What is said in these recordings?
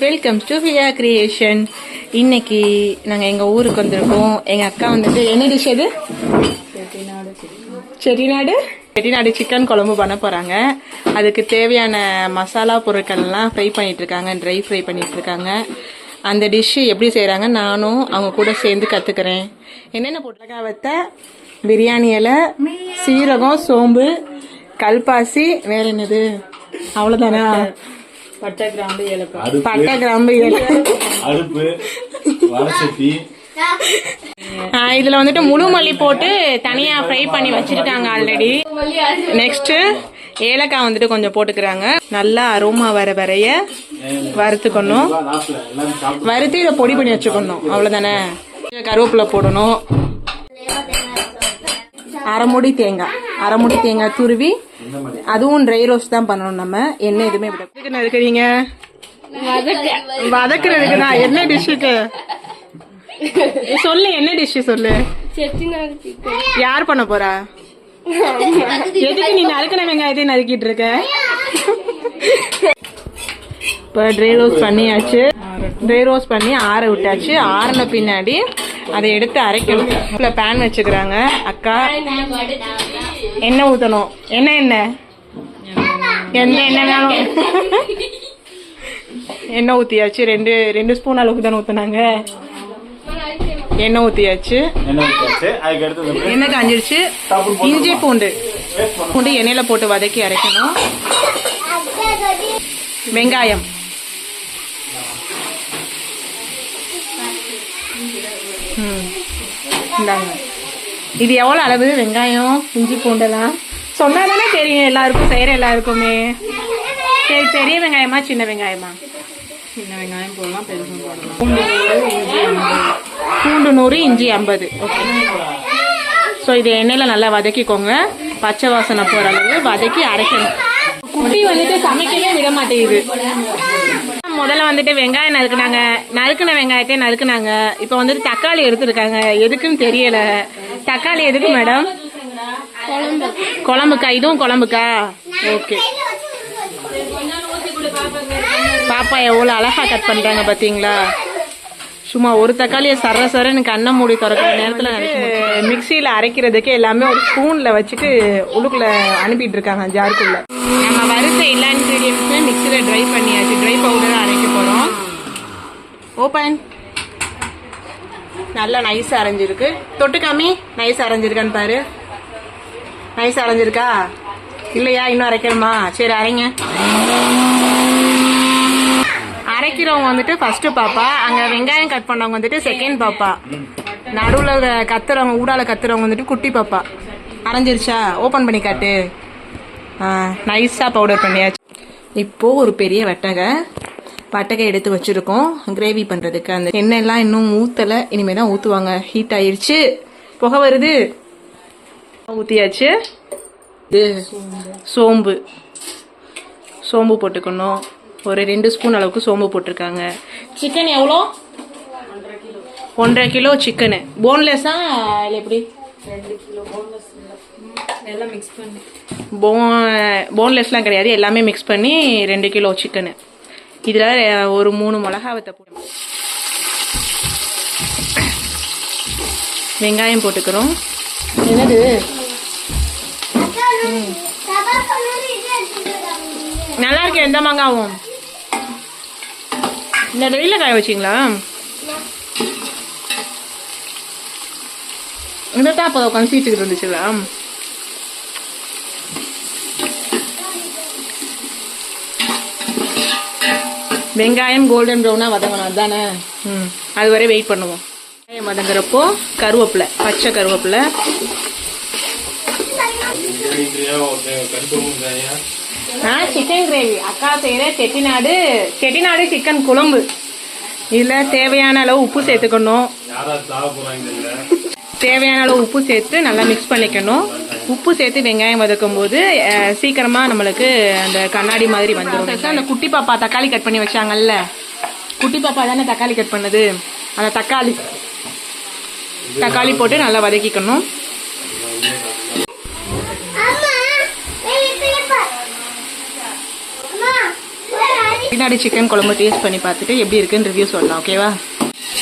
Welcome to வியா creation. இன்னைக்கு நாங்கள் எங்கள் ஊருக்கு வந்திருக்கோம். எங்கள் அக்கா வந்துட்டு என்ன டிஷ் அது? செட்டிநாடு சிக்கன் குழம்பு பண்ண போகிறாங்க. அதுக்கு தேவையான மசாலா பொருட்கள்லாம் ஃப்ரை பண்ணிட்டு இருக்காங்க, ட்ரை ஃப்ரை பண்ணிட்டு இருக்காங்க. அந்த டிஷ்ஷு எப்படி செய்கிறாங்க நானும் அவங்க கூட சேர்ந்து கற்றுக்கிறேன். என்னென்ன போட்டிருக்காவத்த பிரியாணி இலை, சீரகம், சோம்பு, கல்பாசி, வேற என்னது? அவ்வளோதானா? பட்டை கிராம்பு அடுப்பு வடசட்டி. இதுல வந்துட்டு முழு மல்லி போட்டு தனியா ஃப்ரை பண்ணி வச்சிருக்காங்க ஆல்ரெடி. நெக்ஸ்ட் ஏலக்காய் வந்துட்டு கொஞ்சம் போட்டுக்கிறாங்க. நல்லா அரோமா வர வரைய வறுத்துக்கணும். வறுத்து இதை பொடி பண்ணி வச்சுக்கணும். அவ்வளவுதானே. கருவேப்பிலை போடணும். அரைமுடி தேங்காய் துருவி, அதுவும் ட்ரை ரோஸ்ட் தான் பண்ணணும். நம்ம எண்ணெய் எதுவுமே இருக்கிறீங்க வதக்குறதுக்கு தான். என்ன டிஷ்ஷுக்கு சொல்லு, என்ன டிஷ் சொல்லு. யார் பண்ண போறா? எதுக்கு நீ நறுக்கின வெங்காயத்தையும் நறுக்கிட்டு இருக்க? இப்போ ட்ரை ரோஸ்ட் பண்ணியாச்சு. ட்ரை ரோஸ்ட் பண்ணி ஆற விட்டாச்சு. ஆறின பின்னாடி அதை எடுத்து அரைக்கணும். பேன் வச்சுக்கிறாங்க அக்கா. எண்ணெய் ஊற்றணும். எண்ணெய் எண்ணெய் ஊற்றியாச்சு. ரெண்டு ஸ்பூன் அளவுக்கு தானே ஊற்றினாங்க. எண்ணெய் ஊற்றியாச்சு. எண்ணெய் காஞ்சிருச்சு. இஞ்சி பூண்டு எண்ணெயில் போட்டு வதக்கி அரைக்கணும். வெங்காயம், இது எவ்வளவு அளவு? வெங்காயம் இஞ்சி பூண்டெல்லாம் சொன்னா தானே தெரியும் எல்லாருக்கும், செய்யற எல்லாருக்குமே. சரி, பெரிய வெங்காயமா சின்ன வெங்காயமா? சின்ன வெங்காயம் போடலாம், பெருசும் போடலாம். பூண்டு 100, இஞ்சி 50. ஓகே. ஸோ இது எண்ணெயில நல்லா வதக்கிக்கோங்க. பச்சை வாசனை போற அளவு வதக்கி அரைக்கணும். குட்டி வந்துட்டு சமைக்கவே விட மாட்டேங்குது. முதல்ல வந்துட்டு வெங்காயம் நறுக்குன வெங்காயத்தை நறுக்குனாங்க. இப்போ வந்துட்டு தக்காளி எடுத்துருக்காங்க. எதுக்குன்னு தெரியல. தக்காளி எதுக்கு மேடம்? குழம்புக்கா? இதுவும் குழம்புக்கா? ஓகே. பாப்பா எவ்வளோ அழகா கட் பண்றாங்க பாத்தீங்களா? சும்மா ஒரு தக்காளியை சரன்னு கண்ணை மூடி திறக்கிற நேரத்தில் மிக்சியில் அரைக்கிறதுக்கு எல்லாமே ஒரு ஸ்பூன்ல வச்சுட்டு உள்ளுக்குள்ள அனுப்பிட்டு இருக்காங்க ஜாருக்குள்ள. நம்ம வறுத்த எல்லா இன்கிரீடியன்ஸுமே மிக்சியில் ட்ரை பண்ணியாச்சு. ட்ரை பவுடர் அரைக்க போகிறோம். ஓப்பன். நல்லா நைஸாக அரைஞ்சிருக்கு. தொட்டு காமி, நைஸாக அரைஞ்சிருக்கான்னு பாரு. நைஸாக அரைஞ்சிருக்கா இல்லையா? இன்னும் அரைக்கணுமா? சரி அரைங்க. அரைக்கிறவங்க வந்துட்டு ஃபர்ஸ்ட் பாப்பா, அங்க வெங்காயம் கட் பண்ணவங்க வந்துட்டு செகண்ட் பாப்பா, நடுவில் கத்துறவங்க ஊடால கத்துறவங்க வந்துட்டு குட்டி பாப்பா. அரைஞ்சிருச்சா? ஓப்பன் பண்ணி காட்டு. நைஸா பவுடர் பண்ணியாச்சு. இப்போ ஒரு பெரிய வட்டகை எடுத்து வச்சிருக்கோம் கிரேவி பண்றதுக்கு. அந்த எண்ணெய் எல்லாம் இன்னும் ஊத்தல, இனிமே தான் ஊத்துவாங்க. ஹீட் ஆயிருச்சு, புகை வருது. ஊத்தியாச்சு. சோம்பு போட்டுக்கணும். ஒரு 2 ஸ்பூன் அளவுக்கு சோம்பு போட்டிருக்காங்க. சிக்கன் எவ்வளோ? 1.5 கிலோ சிக்கனு. போன்லெஸ்ஸா இல்லை எப்படி? 2 கிலோ எல்லாம் மிக்ஸ் பண்ணி. போன்லெஸ்லாம் கிடையாது, எல்லாமே மிக்ஸ் பண்ணி 2 கிலோ சிக்கனு. இதில் ஒரு 3 மிளகாவத்தை போடணும். வெங்காயம் போட்டுக்கிறோம். என்னது? நல்லா இருக்கு. எந்த மாங்காவும் இந்த வெயில காய வச்சிங்களா? இந்த தான் அப்போ உட்காந்து சீட்டுக்கிட்டு இருந்துச்சுங்களா? வெங்காயம் கோல்டன் ப்ரௌனா வதங்கணும், அதுதானே? அது வரை வெயிட் பண்ணுவோம். வெங்காயம் வதங்குறப்போ கருவேப்பிலை, பச்சை கருவேப்பிலை. சிக்கன் கிரேவி அக்கா செய்யற செட்டிநாடு சிக்கன் குழம்பு. இதுல தேவையான அளவு உப்பு சேர்த்துக்கணும். தேவையான அளவு உப்பு சேர்த்து நல்லா மிக்ஸ் பண்ணிக்கணும். உப்பு சேர்த்து வெங்காயம் வதக்கும் போது சீக்கிரமா நம்மளுக்கு அந்த கண்ணாடி மாதிரி வந்துடும். அந்த குட்டி பாப்பா தக்காளி கட் பண்ணி வச்சாங்கல்ல, குட்டி பாப்பா தானே தக்காளி கட் பண்ணது. அந்த தக்காளி போட்டு நல்லா வதக்கிக்கணும். பின்னாடி சிக்கன் குழம்பு டேஸ்ட் பண்ணி பார்த்துட்டு எப்படி இருக்குன்னு ரிவ்யூ சொல்லலாம். ஓகேவா?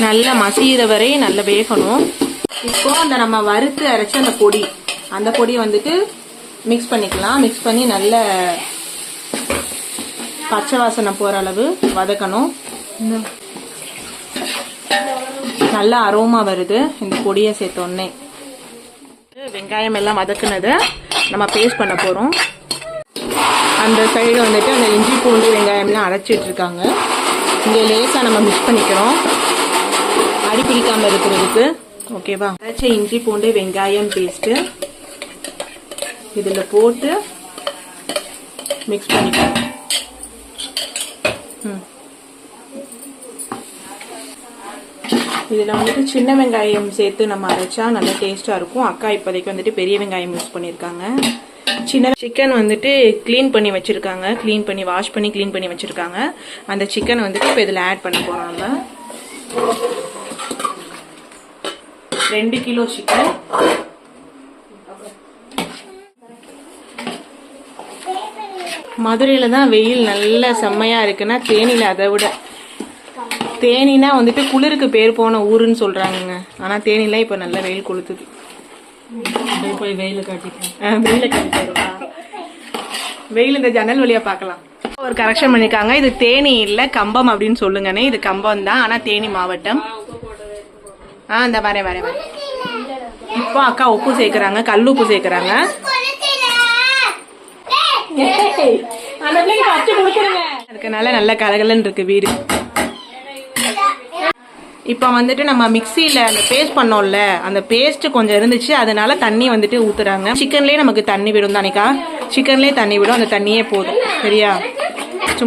நல்லா மசிகிற வரை நல்லா வேகணும். இப்போ அந்த நம்ம வறுத்து அரைச்ச அந்த பொடியை வந்துட்டு மிக்ஸ் பண்ணிக்கலாம். மிக்ஸ் பண்ணி நல்ல பச்சை வாசனை போகிற அளவு வதக்கணும். நல்ல அரோமா வருது இந்த பொடியை சேர்த்தோடனே. வெங்காயம் எல்லாம் வதக்குனதை நம்ம பேஸ்ட் பண்ண போகிறோம். அந்த சைடு வந்துட்டு அந்த இஞ்சி பூண்டு வெங்காயம்லாம் அரைச்சிட்டு இருக்காங்க. இங்கே லேசாக நம்ம மிக்ஸ் பண்ணிக்கிறோம் அடி பிடிக்காமல் இருக்கிறதுக்கு. ஓகேவா? அரைச்ச இஞ்சி பூண்டு வெங்காயம் பேஸ்ட்டு இதில் போட்டு மிக்ஸ் பண்ணிக்கிறோம். இதில் வந்துட்டு சின்ன வெங்காயம் சேர்த்து நம்ம அரைச்சா நல்லா டேஸ்ட்டாக இருக்கும். அக்கா இப்போதைக்கு வந்துட்டு பெரிய வெங்காயம் யூஸ் பண்ணியிருக்காங்க. சின்ன சிக்கன் வந்துட்டு க்ளீன் பண்ணி வச்சுருக்காங்க. வாஷ் பண்ணி க்ளீன் பண்ணி வச்சுருக்காங்க. அந்த சிக்கன் வந்துட்டு இப்போ இதில் ஆட் பண்ண போகிறோம். நம்ம 2 கிலோ சிக்கன். மதுரையில் தான் வெயில் நல்ல செம்மையாக இருக்குன்னா தேனியில் அதை விட. தேனினா வந்துட்டு குளிருக்கு பேர் போன ஊருன்னு சொல்கிறாங்க. ஆனால் தேனியில் இப்போ நல்ல வெயில் கொளுத்துது. போய் வெயில காட்டிட்டு வெயில் இந்த ஜன்னல் வழியாக பார்க்கலாம். ஒரு கரெக்ஷன் பண்ணியிருக்காங்க. இது தேனி இல்லை கம்பம் அப்படின்னு சொல்லுங்கண்ணே. இது கம்பம் தான், ஆனால் தேனி மாவட்டம். இந்த வரேன். இப்போ அக்கா உப்பு சேர்க்குறாங்க, கல் உப்பு சேர்க்குறாங்க. அதுக்குனால நல்ல கலகலன்னு இருக்கு வீடு. இப்போ வந்துட்டு நம்ம மிக்சியில் அந்த பேஸ்ட் பண்ணோம்ல, அந்த பேஸ்ட் கொஞ்சம் இருந்துச்சு, அதனால தண்ணி வந்துட்டு ஊத்துறாங்க. சிக்கன்லேயே நமக்கு தண்ணி விடும் தானேக்கா, சிக்கன்லேயே தண்ணி விடும். அந்த தண்ணியே போதும். சரியா?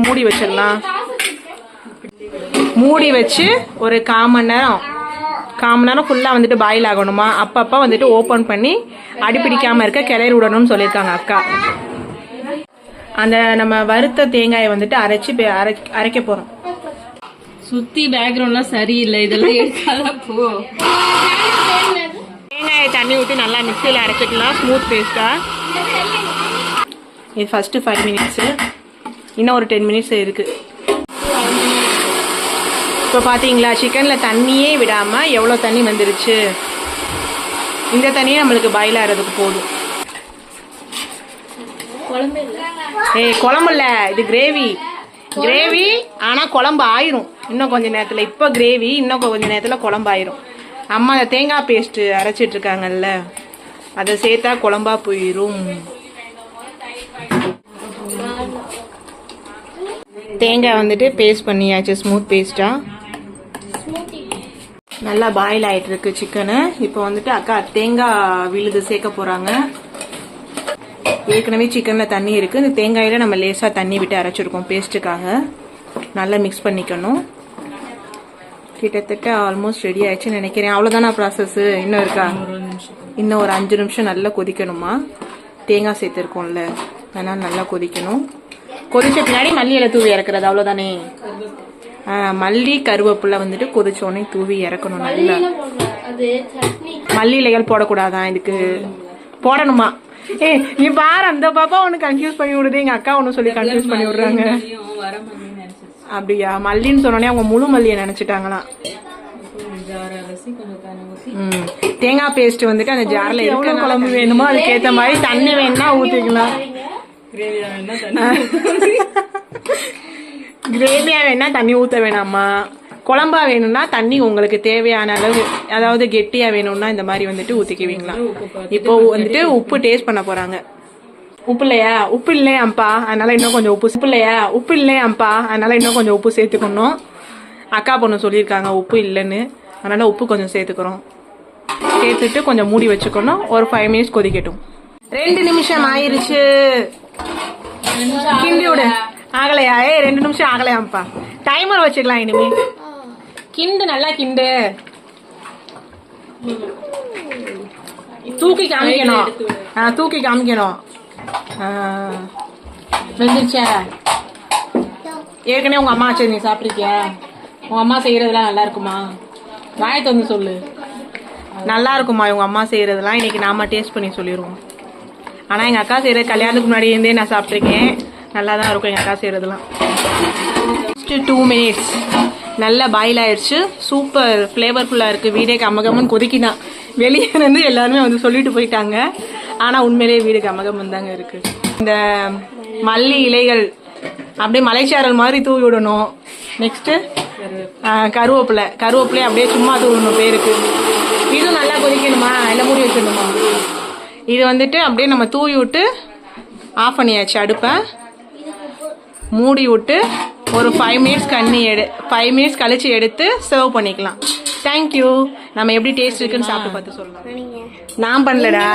மூடி வச்சிடலாம். மூடி வச்சு ஒரு 1/4 மணி நேரம் ஃபுல்லாக வந்துட்டு பாயில் ஆகணுமா. அப்பப்போ வந்துட்டு ஓப்பன் பண்ணி அடிப்பிடிக்காமல் இருக்க கிளறி விடணும்னு சொல்லியிருக்காங்க அக்கா. அந்த நம்ம வறுத்த தேங்காயை வந்துட்டு அரைக்க போகிறோம். சுத்தி பேக்ரவுண்ட்லாம் சரியில்லை, இதெல்லாம் எடுத்தாதான் போ. தேங்காயை தண்ணி ஊற்றி நல்லா மிக்சியில் அரைச்சிக்கலாம் ஸ்மூத் பேஸ்ட்டாக. இது ஃபஸ்ட்டு 5 மினிட்ஸு, இன்னும் ஒரு 10 மினிட்ஸ் இருக்குது. இப்போ பார்த்தீங்களா சிக்கனில் தண்ணியே விடாமல் எவ்வளோ தண்ணி வந்துருச்சு. இந்த தண்ணியே நம்மளுக்கு பாயில் ஆகிறதுக்கு போதும். குழம்பு இல்லை, இது கிரேவி. ஆனால் குழம்பு ஆயிரும் இன்னும் கொஞ்சம் நேரத்தில். இப்போ கிரேவி, இன்னும் கொஞ்சம் நேரத்தில் குழம்பு ஆயிரும். அம்மா தேங்காய் பேஸ்ட்டு அரைச்சிட்டு இருக்காங்கல்ல, அதை சேர்த்தா குழம்பா போயிடும். தேங்காய் வந்துட்டு பேஸ்ட் பண்ணியாச்சு ஸ்மூத் பேஸ்ட்டாக. நல்லா பாயில் ஆகிட்டு இருக்கு சிக்கனு. இப்போ வந்துட்டு அக்கா தேங்காய் விழுது சேர்க்க போகிறாங்க. ஏற்கனவே சிக்கனில் தண்ணி இருக்குது. இந்த தேங்காயில் நம்ம லேசாக தண்ணி விட்டு அரைச்சிருக்கோம் பேஸ்ட்டுக்காக. நல்லா மிக்ஸ் பண்ணிக்கணும். கிட்டத்தட்ட ஆல்மோஸ்ட் ரெடி ஆயிடுச்சுன்னு நினைக்கிறேன். அவ்வளோதானா ப்ராசஸ்ஸு? இன்னும் இருக்கா? இன்னும் ஒரு 5 நிமிஷம் நல்லா கொதிக்கணுமா. தேங்காய் சேர்த்துருக்கோம்ல, அதனால் நல்லா கொதிக்கணும். கொதிச்ச பின்னாடி மல்லி இலை தூவி இறக்குறது, அவ்வளோதானே. மல்லி கருவேப்பிலை வந்துட்டு கொதிச்சோடனே தூவி இறக்கணும். நல்லா மல்லி இலைகள் போடக்கூடாதான், இதுக்கு போடணுமா. நீ பாரு, அந்த பாப்பா ஒன்று கன்ஃபியூஸ் பண்ணி விடுது, எங்கள் அக்கா ஒன்று சொல்லி கன்ஃபியூஸ் பண்ணி விடுறாங்க. அப்படியா? மல்லின்னு சொன்னோடனே அவங்க முழு மல்லியை நினச்சிட்டாங்களாம். தேங்காய் பேஸ்ட் வந்துட்டு அந்த ஜாரில் எவ்வளோ குழம்பு வேணுமோ அதுக்கேற்ற மாதிரி தண்ணி வேணும்னா ஊற்றிக்கலாம். கிரேவியா வேணா தண்ணி ஊற்ற வேணாமா, குழம்பா வேணும்னா தண்ணி உங்களுக்கு தேவையான அளவு, அதாவது கெட்டியா வேணும்னா இந்த மாதிரி வந்துட்டு ஊற்றிக்குவீங்களா. இப்போ வந்துட்டு உப்பு டேஸ்ட் பண்ண போறாங்க. உப்பு இல்லையாப்பா அதனால இன்னும் கொஞ்சம் உப்பு சேர்த்துக்கணும். அக்கா பொண்ணு சொல்லியிருக்காங்க உப்பு இல்லைன்னு, அதனால உப்பு கொஞ்சம் சேர்த்துக்கிறோம். சேர்த்துட்டு கொஞ்சம் மூடி வச்சுக்கணும். ஒரு 5 மினிட்ஸ் கொதிக்கட்டும். 2 நிமிஷம் ஆயிருச்சு. கிண்டி விடு. ஆகலையா? 2 நிமிஷம் ஆகலையாப்பா. டைமர் வச்சுக்கலாம் இனிமே. கிண்டு, நல்லா கிண்டு. தூக்கி காமிக்கணும். வெந்துருச்சா? ஏற்கனவே உங்க அம்மா சரி நீ சாப்பிட்ருக்கியா? உங்க அம்மா செய்யறதுலாம் நல்லா இருக்குமா? வாயத்தை வந்து சொல்லு. நல்லா இருக்குமா உங்க அம்மா செய்யறதுலாம்? இன்னைக்கு நாம டேஸ்ட் பண்ணி சொல்லிடுவோம். ஆனா எங்க அக்கா செய்யறது கல்யாணத்துக்கு முன்னாடி இருந்தே நான் சாப்பிட்ருக்கேன். நல்லா தான் இருக்கும் எங்க அக்கா செய்யறதுலாம். ஜஸ்ட் 2 minutes நல்லா பாயில் ஆயிடுச்சு. சூப்பர் ஃப்ளேவர்ஃபுல்லாக இருக்குது. வீடே கம்மகம்மன்னு கொதிக்கிதான். வெளியே இருந்து எல்லாருமே வந்து சொல்லிட்டு போயிட்டாங்க. ஆனால் உண்மையிலேயே வீடு கம்மகம்மன் தாங்க இருக்குது. இந்த மல்லி இலைகள் அப்படியே மலைச்சாரல் மாதிரி தூவி விடணும். நெக்ஸ்ட்டு கருவேப்பிலை அப்படியே சும்மா தூவிடணும் பேருக்கு. இதுவும் நல்லா கொதிக்கணுமா இல்லை மூடி வச்சிடணுமா? இது வந்துட்டு அப்படியே நம்ம தூவி விட்டு ஆஃப் பண்ணியாச்சு அடுப்பை. மூடி விட்டு ஒரு 5 minutes 5 minutes கழிச்சு எடுத்து சர்வ் பண்ணிக்கலாம். தேங்க்யூ. நம்ம எப்படி டேஸ்ட் இருக்குன்னு சாப்பிட்டு பார்த்து சொல்லலாம். நான் பண்ணலடா,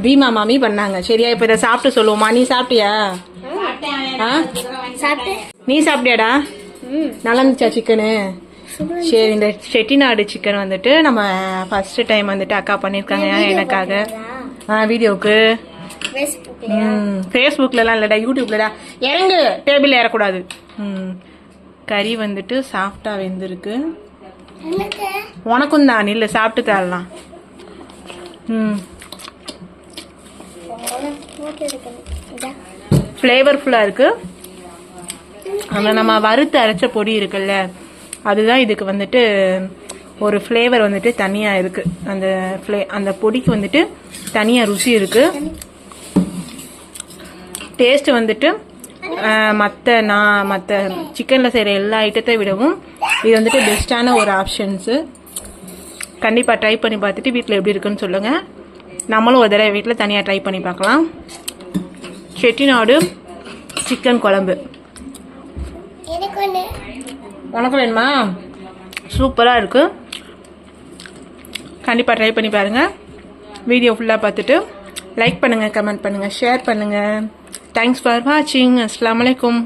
பீமா மாமி பண்ணாங்க. சரியா, இப்போ இதை சாப்பிட்டு சொல்லுவோமா? நீ சாப்பிட்டியா? நீ சாப்பிட்டியாடா? நல்லா இருந்துச்சா சிக்கனு? சரி, இந்த செட்டிநாடு சிக்கன் வந்துட்டு நம்ம ஃபர்ஸ்ட் டைம் வந்துட்டு அக்கா பண்ணியிருக்காங்க எனக்காக வீடியோவுக்கு. ஃபேஸ்புக்லலாம் இல்லைடா, யூடியூப்லடா. இறங்கு, டேபிள் ஏறக்கூடாது. கறி வந்துட்டு சாஃப்டாக வெந்திருக்கு. உனக்கும் தான் இல்லை, சாப்பிட்டு தரலாம். ஃப்ளேவர்ஃபுல்லாக இருக்கு. ஆனால் நம்ம வறுத்து அரைச்ச பொடி இருக்குல்ல, அதுதான் இதுக்கு வந்துட்டு ஒரு ஃப்ளேவர் வந்துட்டு தனியாக இருக்குது. அந்த பொடிக்கு வந்துட்டு தனியாக ருசி இருக்குது. டேஸ்ட் வந்துட்டு மற்ற சிக்கனில் செய்கிற எல்லா ஐட்டத்தை விடவும் இது வந்துட்டு பெஸ்ட்டான ஒரு ஆப்ஷன்ஸு. கண்டிப்பாக ட்ரை பண்ணி பார்த்துட்டு வீட்டில் எப்படி இருக்குன்னு சொல்லுங்கள். நம்மளும் ஒரு தடவை வீட்டில் தனியாக ட்ரை பண்ணி பார்க்கலாம். செட்டிநாடு சிக்கன் குழம்பு உனக்கு வேணுமா? சூப்பராக இருக்குது. கண்டிப்பாக ட்ரை பண்ணி பாருங்கள். வீடியோ ஃபுல்லாக பார்த்துட்டு லைக் பண்ணுங்கள், கமெண்ட் பண்ணுங்கள், ஷேர் பண்ணுங்கள். தேங்க்ஸ் ஃபார் வாட்சிங். அஸ்ஸலாமு அலைக்கும்.